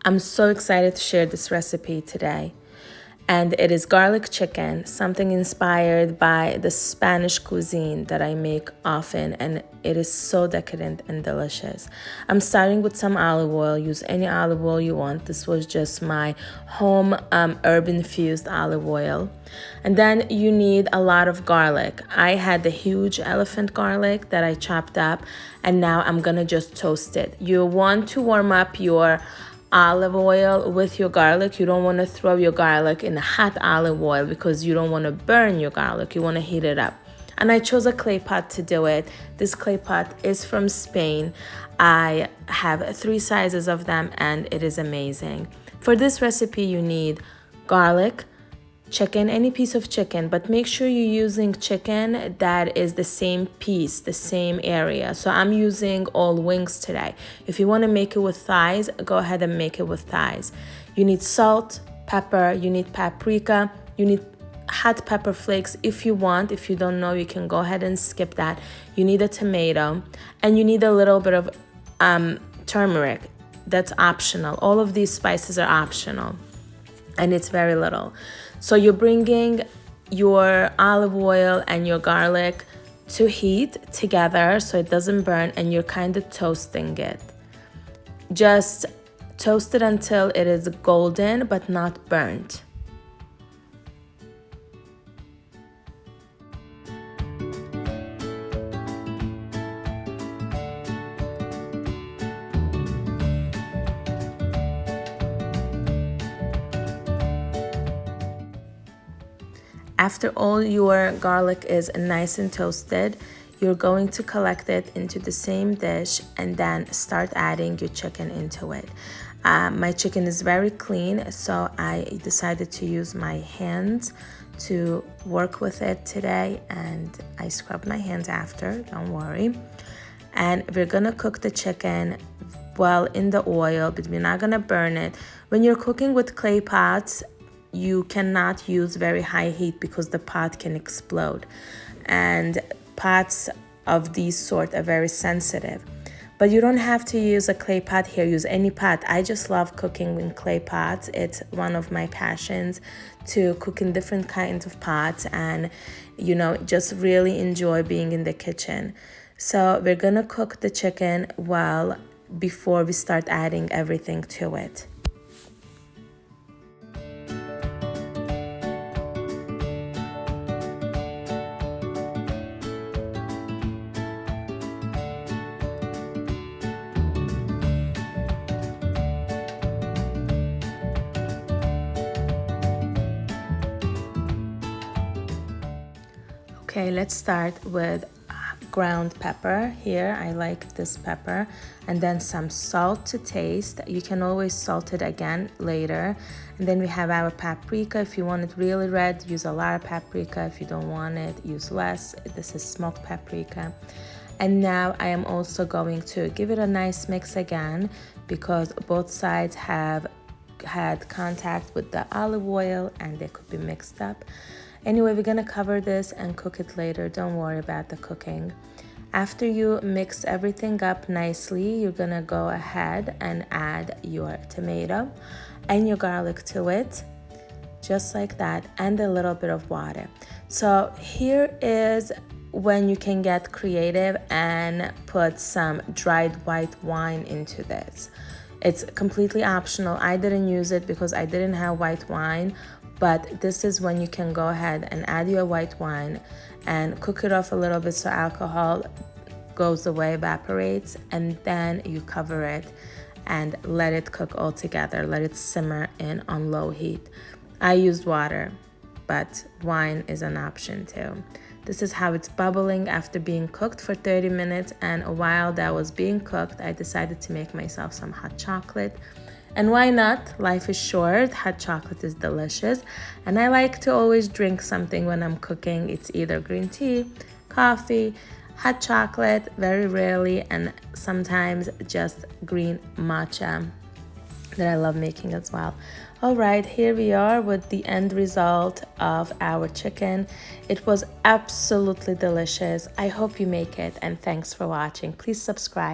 I'm so excited to share this recipe today. And it is garlic chicken, something inspired by the Spanish cuisine that I make often, and it is so decadent and delicious. I'm starting with some olive oil. Use any olive oil you want. This was just my home herb infused olive oil. And then you need a lot of garlic. I had the huge elephant garlic that I chopped up, and now I'm gonna just toast it. You want to warm up your olive oil with your garlic. You don't want to throw your garlic in hot olive oil because you don't want to burn your garlic. You want to heat it up. And I chose a clay pot to do it. This clay pot is from Spain. I have 3 sizes of them and it is amazing. For this recipe you need garlic, chicken, any piece of chicken, but make sure you're using chicken that is the same piece, the same area. So I'm using all wings today. If you want to make it with thighs, go ahead and make it with thighs. You need salt, pepper, you need paprika, you need hot pepper flakes if you want. If you don't know, you can go ahead and skip that. You need a tomato, and you need a little bit of turmeric. That's optional. All of these spices are optional, and it's very little. So you're bringing your olive oil and your garlic to heat together so it doesn't burn, and you're kind of toasting it. Just toast it until it is golden but not burnt. After all your garlic is nice and toasted, you're going to collect it into the same dish and then start adding your chicken into it. My chicken is very clean, so I decided to use my hands to work with it today, and I scrubbed my hands after, don't worry. And we're gonna cook the chicken well in the oil, but we're not gonna burn it. When you're cooking with clay pots, you cannot use very high heat because the pot can explode, and pots of these sort are very sensitive. But you don't have to use a clay pot here. Use any pot. I just love cooking in clay pots. It's one of my passions, to cook in different kinds of pots and just really enjoy being in the kitchen. So we're gonna cook the chicken well before we start adding everything to it. Okay, let's start with ground pepper. Here, I like this pepper. And then some salt to taste. You can always salt it again later. And then we have our paprika. If you want it really red, use a lot of paprika. If you don't want it, use less. This is smoked paprika. And now I am also going to give it a nice mix again, because both sides have had contact with the olive oil and they could be mixed up. Anyway, we're gonna cover this and cook it later. Don't worry about the cooking. After you mix everything up nicely, you're gonna go ahead and add your tomato and your garlic to it, just like that, and a little bit of water. So here is when you can get creative and put some dried white wine into this. It's completely optional. I didn't use it because I didn't have white wine, but this is when you can go ahead and add your white wine and cook it off a little bit so alcohol goes away, evaporates, and then you cover it and let it cook all together. Let it simmer in on low heat. I used water, but wine is an option too. This is how it's bubbling after being cooked for 30 minutes, and while that was being cooked, I decided to make myself some hot chocolate. And why not? Life is short. Hot chocolate is delicious. And I like to always drink something when I'm cooking. It's either green tea, coffee, hot chocolate, very rarely, and sometimes just green matcha that I love making as well. All right, here we are with the end result of our chicken. It was absolutely delicious. I hope you make it, and thanks for watching. Please subscribe.